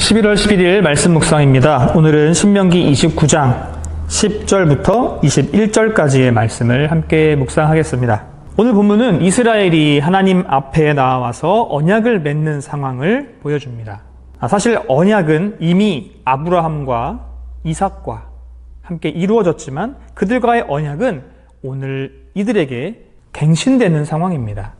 11월 11일 말씀 묵상입니다. 오늘은 신명기 29장 10절부터 21절까지의 말씀을 함께 묵상하겠습니다. 오늘 본문은 이스라엘이 하나님 앞에 나와서 언약을 맺는 상황을 보여줍니다. 사실 언약은 이미 아브라함과 이삭과 함께 이루어졌지만 그들과의 언약은 오늘 이들에게 갱신되는 상황입니다.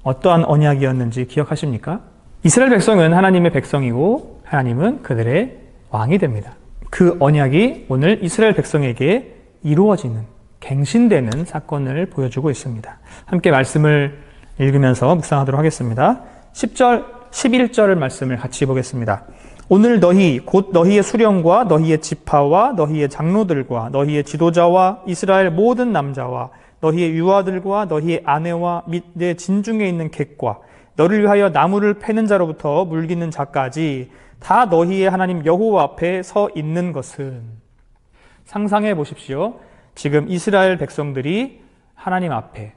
어떠한 언약이었는지 기억하십니까? 이스라엘 백성은 하나님의 백성이고 하나님은 그들의 왕이 됩니다. 그 언약이 오늘 이스라엘 백성에게 이루어지는, 갱신되는 사건을 보여주고 있습니다. 함께 말씀을 읽으면서 묵상하도록 하겠습니다. 10절, 11절의 말씀을 같이 보겠습니다. 오늘 너희, 곧 너희의 수령과 너희의 지파와 너희의 장로들과 너희의 지도자와 이스라엘 모든 남자와 너희의 유아들과 너희의 아내와 및 내 진중에 있는 객과 너를 위하여 나무를 패는 자로부터 물기는 자까지 다 너희의 하나님 여호와 앞에 서 있는 것은, 상상해 보십시오. 지금 이스라엘 백성들이 하나님 앞에,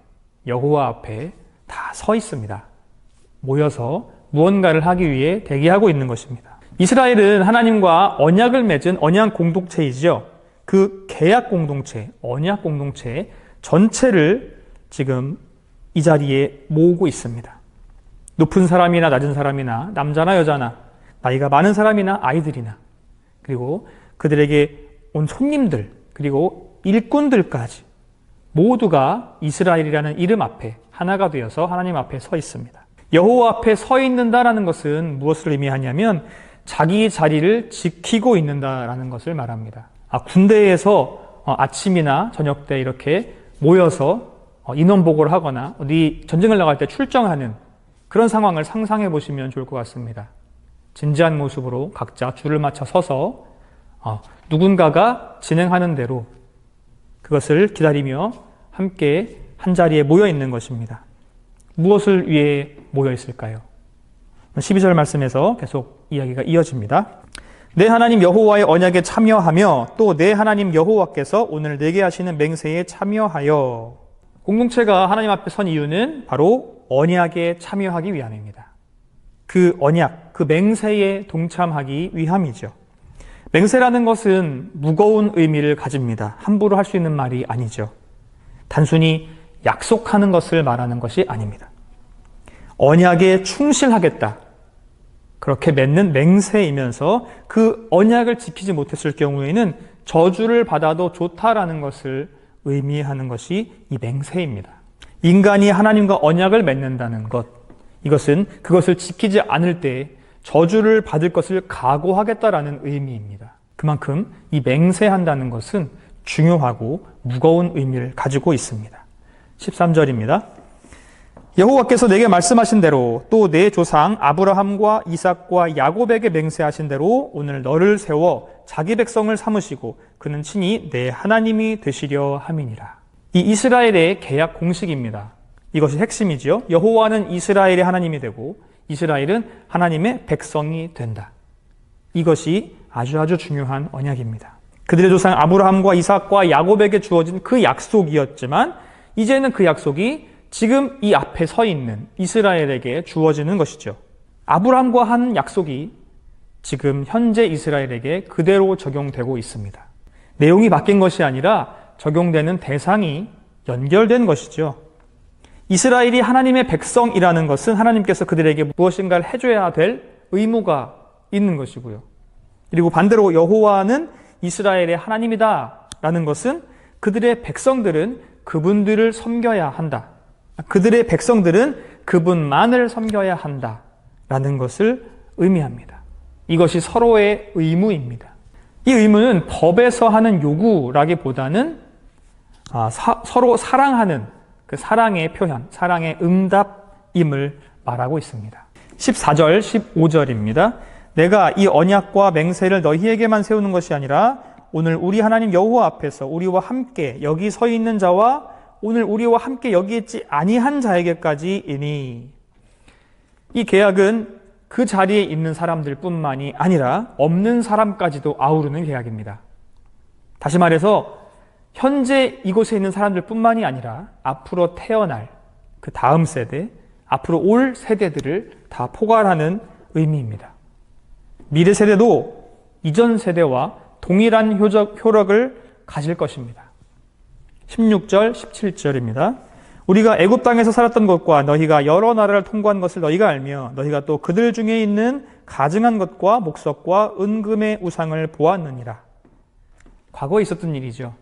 여호와 앞에 다 서 있습니다. 모여서 무언가를 하기 위해 대기하고 있는 것입니다. 이스라엘은 하나님과 언약을 맺은 언약 공동체이죠. 그 계약 공동체, 언약 공동체 전체를 지금 이 자리에 모으고 있습니다. 높은 사람이나 낮은 사람이나 남자나 여자나 나이가 많은 사람이나 아이들이나 그리고 그들에게 온 손님들 그리고 일꾼들까지 모두가 이스라엘이라는 이름 앞에 하나가 되어서 하나님 앞에 서 있습니다. 여호와 앞에 서 있는다라는 것은 무엇을 의미하냐면 자기 자리를 지키고 있는다라는 것을 말합니다. 군대에서 아침이나 저녁 때 이렇게 모여서 인원보고를 하거나 어디 전쟁을 나갈 때 출정하는 그런 상황을 상상해 보시면 좋을 것 같습니다. 진지한 모습으로 각자 줄을 맞춰 서서 누군가가 진행하는 대로 그것을 기다리며 함께 한자리에 모여 있는 것입니다. 무엇을 위해 모여 있을까요? 12절 말씀에서 계속 이야기가 이어집니다. 내 하나님 여호와의 언약에 참여하며 또 내 하나님 여호와께서 오늘 내게 하시는 맹세에 참여하여. 공동체가 하나님 앞에 선 이유는 바로 언약에 참여하기 위함입니다. 그 언약, 그 맹세에 동참하기 위함이죠. 맹세라는 것은 무거운 의미를 가집니다. 함부로 할 수 있는 말이 아니죠. 단순히 약속하는 것을 말하는 것이 아닙니다. 언약에 충실하겠다, 그렇게 맺는 맹세이면서 그 언약을 지키지 못했을 경우에는 저주를 받아도 좋다라는 것을 의미하는 것이 이 맹세입니다. 인간이 하나님과 언약을 맺는다는 것, 이것은 그것을 지키지 않을 때 저주를 받을 것을 각오하겠다라는 의미입니다. 그만큼 이 맹세한다는 것은 중요하고 무거운 의미를 가지고 있습니다. 13절입니다. 여호와께서 내게 말씀하신 대로 또 내 조상 아브라함과 이삭과 야곱에게 맹세하신 대로 오늘 너를 세워 자기 백성을 삼으시고 그는 친히 내 하나님이 되시려 함이니라. 이 이스라엘의 계약 공식입니다. 이것이 핵심이지요. 여호와는 이스라엘의 하나님이 되고 이스라엘은 하나님의 백성이 된다. 이것이 아주 중요한 언약입니다. 그들의 조상 아브라함과 이삭과 야곱에게 주어진 그 약속이었지만 이제는 그 약속이 지금 이 앞에 서 있는 이스라엘에게 주어지는 것이죠. 아브라함과 한 약속이 지금 현재 이스라엘에게 그대로 적용되고 있습니다. 내용이 바뀐 것이 아니라 적용되는 대상이 연결된 것이죠. 이스라엘이 하나님의 백성이라는 것은 하나님께서 그들에게 무엇인가를 해줘야 될 의무가 있는 것이고요. 그리고 반대로 여호와는 이스라엘의 하나님이다라는 것은 그들의 백성들은 그분들을 섬겨야 한다. 그들의 백성들은 그분만을 섬겨야 한다라는 것을 의미합니다. 이것이 서로의 의무입니다. 이 의무는 법에서 하는 요구라기보다는 서로 사랑하는 그 사랑의 표현, 사랑의 응답임을 말하고 있습니다. 14절, 15절입니다. 내가 이 언약과 맹세를 너희에게만 세우는 것이 아니라 오늘 우리 하나님 여호와 앞에서 우리와 함께 여기 서 있는 자와 오늘 우리와 함께 여기 있지 아니한 자에게까지이니. 이 계약은 그 자리에 있는 사람들 뿐만이 아니라 없는 사람까지도 아우르는 계약입니다. 다시 말해서 현재 이곳에 있는 사람들 뿐만이 아니라 앞으로 태어날 그 다음 세대, 앞으로 올 세대들을 다 포괄하는 의미입니다. 미래 세대도 이전 세대와 동일한 효력을 가질 것입니다. 16절, 17절입니다. 우리가 애굽 땅에서 살았던 것과 너희가 여러 나라를 통과한 것을 너희가 알며 너희가 또 그들 중에 있는 가증한 것과 목석과 은금의 우상을 보았느니라. 과거에 있었던 일이죠.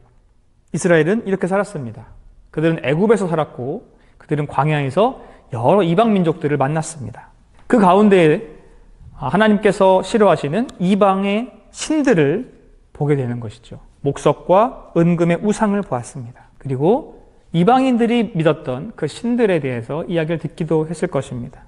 이스라엘은 이렇게 살았습니다. 그들은 애굽에서 살았고 그들은 광야에서 여러 이방 민족들을 만났습니다. 그 가운데 하나님께서 싫어하시는 이방의 신들을 보게 되는 것이죠. 목석과 은금의 우상을 보았습니다. 그리고 이방인들이 믿었던 그 신들에 대해서 이야기를 듣기도 했을 것입니다.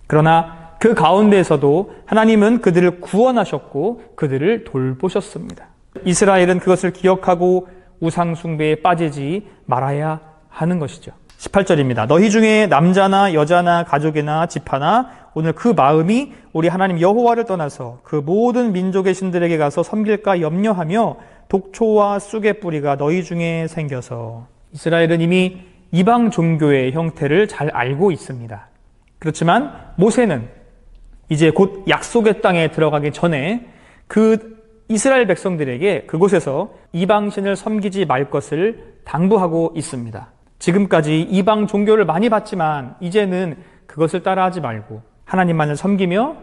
그러나 그 가운데에서도 하나님은 그들을 구원하셨고 그들을 돌보셨습니다. 이스라엘은 그것을 기억하고 우상 숭배에 빠지지 말아야 하는 것이죠. 18절입니다. 너희 중에 남자나 여자나 가족이나 집하나 오늘 그 마음이 우리 하나님 여호와를 떠나서 그 모든 민족의 신들에게 가서 섬길까 염려하며 독초와 쑥의 뿌리가 너희 중에 생겨서. 이스라엘은 이미 이방 종교의 형태를 잘 알고 있습니다. 그렇지만 모세는 이제 곧 약속의 땅에 들어가기 전에 그 이스라엘 백성들에게 그곳에서 이방신을 섬기지 말 것을 당부하고 있습니다. 지금까지 이방 종교를 많이 봤지만 이제는 그것을 따라하지 말고 하나님만을 섬기며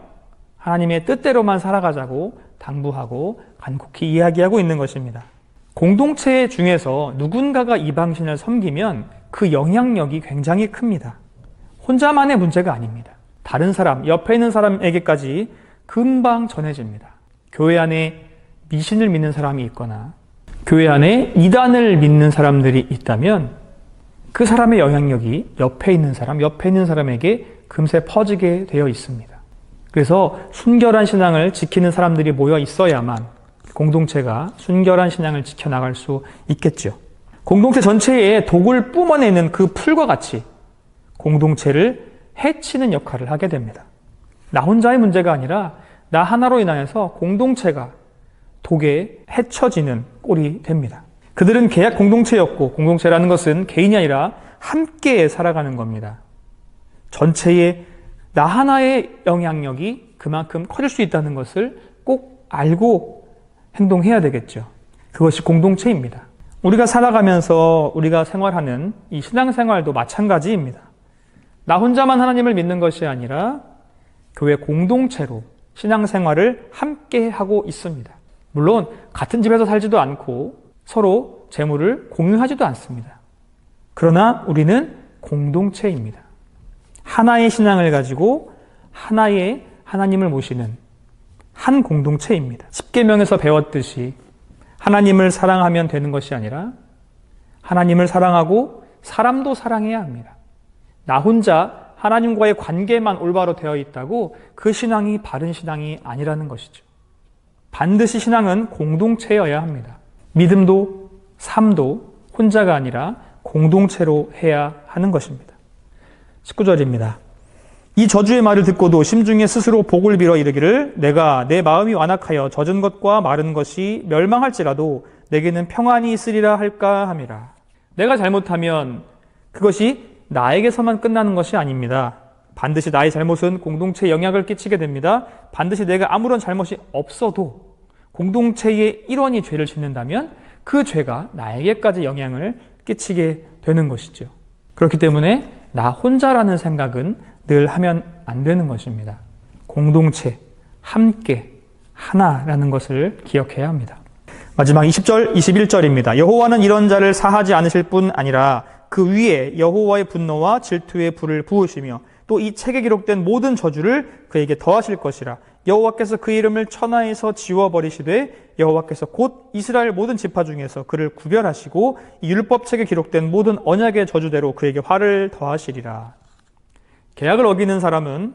하나님의 뜻대로만 살아가자고 당부하고 간곡히 이야기하고 있는 것입니다. 공동체 중에서 누군가가 이방신을 섬기면 그 영향력이 굉장히 큽니다. 혼자만의 문제가 아닙니다. 다른 사람, 옆에 있는 사람에게까지 금방 전해집니다. 교회 안에 미신을 믿는 사람이 있거나 교회 안에 이단을 믿는 사람들이 있다면 그 사람의 영향력이 옆에 있는 사람에게 금세 퍼지게 되어 있습니다. 그래서 순결한 신앙을 지키는 사람들이 모여 있어야만 공동체가 순결한 신앙을 지켜나갈 수 있겠죠. 공동체 전체에 독을 뿜어내는 그 풀과 같이 공동체를 해치는 역할을 하게 됩니다. 나 혼자의 문제가 아니라 나 하나로 인하여서 공동체가 독에 해쳐지는 꼴이 됩니다. 그들은 계약 공동체였고 공동체라는 것은 개인이 아니라 함께 살아가는 겁니다. 전체의 나 하나의 영향력이 그만큼 커질 수 있다는 것을 꼭 알고 행동해야 되겠죠. 그것이 공동체입니다. 우리가 살아가면서 우리가 생활하는 이 신앙생활도 마찬가지입니다. 나 혼자만 하나님을 믿는 것이 아니라 교회 공동체로 신앙생활을 함께 하고 있습니다. 물론 같은 집에서 살지도 않고 서로 재물을 공유하지도 않습니다. 그러나 우리는 공동체입니다. 하나의 신앙을 가지고 하나의 하나님을 모시는 한 공동체입니다. 십계명에서 배웠듯이 하나님을 사랑하면 되는 것이 아니라 하나님을 사랑하고 사람도 사랑해야 합니다. 나 혼자 하나님과의 관계만 올바로 되어 있다고 그 신앙이 바른 신앙이 아니라는 것이죠. 반드시 신앙은 공동체여야 합니다. 믿음도 삶도 혼자가 아니라 공동체로 해야 하는 것입니다. 19절입니다. 이 저주의 말을 듣고도 심중에 스스로 복을 빌어 이르기를 내가 내 마음이 완악하여 젖은 것과 마른 것이 멸망할지라도 내게는 평안이 있으리라 할까 함이라. 내가 잘못하면 그것이 나에게서만 끝나는 것이 아닙니다. 반드시 나의 잘못은 공동체에 영향을 끼치게 됩니다. 반드시 내가 아무런 잘못이 없어도 공동체의 일원이 죄를 짓는다면 그 죄가 나에게까지 영향을 끼치게 되는 것이죠. 그렇기 때문에 나 혼자라는 생각은 늘 하면 안 되는 것입니다. 공동체, 함께, 하나라는 것을 기억해야 합니다. 마지막 20절, 21절입니다. 여호와는 이런 자를 사하지 않으실 뿐 아니라 그 위에 여호와의 분노와 질투의 불을 부으시며 또 이 책에 기록된 모든 저주를 그에게 더하실 것이라. 여호와께서 그 이름을 천하에서 지워버리시되 여호와께서 곧 이스라엘 모든 지파 중에서 그를 구별하시고 이 율법책에 기록된 모든 언약의 저주대로 그에게 화를 더하시리라. 계약을 어기는 사람은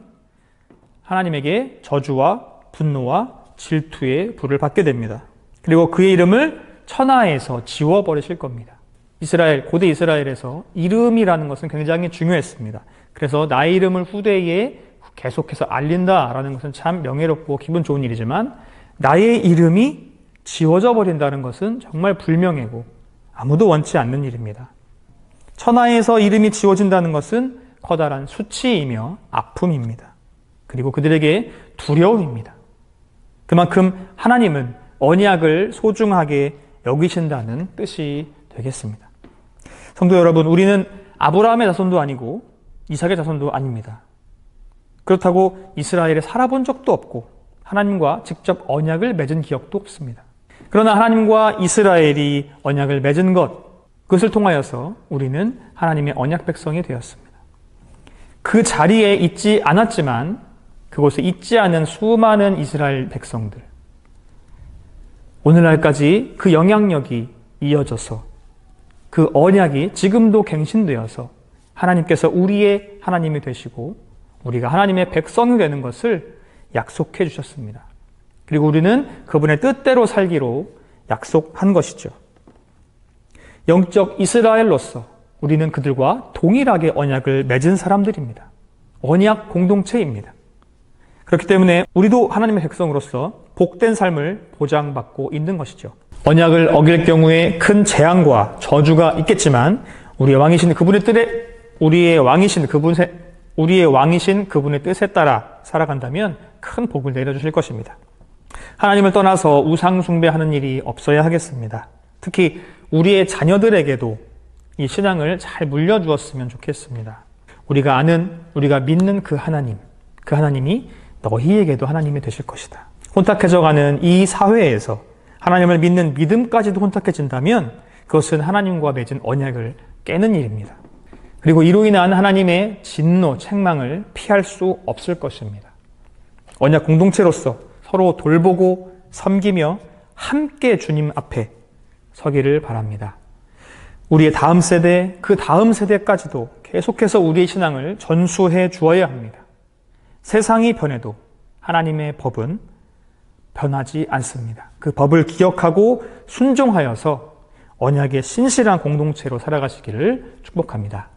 하나님에게 저주와 분노와 질투의 불을 받게 됩니다. 그리고 그의 이름을 천하에서 지워버리실 겁니다. 고대 이스라엘에서 이름이라는 것은 굉장히 중요했습니다. 그래서 나의 이름을 후대에 계속해서 알린다라는 것은 참 명예롭고 기분 좋은 일이지만 나의 이름이 지워져 버린다는 것은 정말 불명예고 아무도 원치 않는 일입니다. 천하에서 이름이 지워진다는 것은 커다란 수치이며 아픔입니다. 그리고 그들에게 두려움입니다. 그만큼 하나님은 언약을 소중하게 여기신다는 뜻이 되겠습니다. 성도 여러분, 우리는 아브라함의 자손도 아니고 이삭의 자손도 아닙니다. 그렇다고 이스라엘에 살아본 적도 없고 하나님과 직접 언약을 맺은 기억도 없습니다. 그러나 하나님과 이스라엘이 언약을 맺은 그것을 통하여서 우리는 하나님의 언약 백성이 되었습니다. 그 자리에 있지 않았지만 그곳에 있지 않은 수많은 이스라엘 백성들, 오늘날까지 그 영향력이 이어져서 그 언약이 지금도 갱신되어서 하나님께서 우리의 하나님이 되시고 우리가 하나님의 백성이 되는 것을 약속해 주셨습니다. 그리고 우리는 그분의 뜻대로 살기로 약속한 것이죠. 영적 이스라엘로서 우리는 그들과 동일하게 언약을 맺은 사람들입니다. 언약 공동체입니다. 그렇기 때문에 우리도 하나님의 백성으로서 복된 삶을 보장받고 있는 것이죠. 언약을 어길 경우에 큰 재앙과 저주가 있겠지만 우리의 왕이신 그분의 뜻에 따라 살아간다면 큰 복을 내려주실 것입니다. 하나님을 떠나서 우상 숭배하는 일이 없어야 하겠습니다. 특히 우리의 자녀들에게도 이 신앙을 잘 물려주었으면 좋겠습니다. 우리가 아는, 우리가 믿는 그 하나님이 너희에게도 하나님이 되실 것이다. 혼탁해져가는 이 사회에서 하나님을 믿는 믿음까지도 혼탁해진다면 그것은 하나님과 맺은 언약을 깨는 일입니다. 그리고 이로 인한 하나님의 진노, 책망을 피할 수 없을 것입니다. 언약 공동체로서 서로 돌보고 섬기며 함께 주님 앞에 서기를 바랍니다. 우리의 다음 세대, 그 다음 세대까지도 계속해서 우리의 신앙을 전수해 주어야 합니다. 세상이 변해도 하나님의 법은 변하지 않습니다. 그 법을 기억하고 순종하여서 언약의 신실한 공동체로 살아가시기를 축복합니다.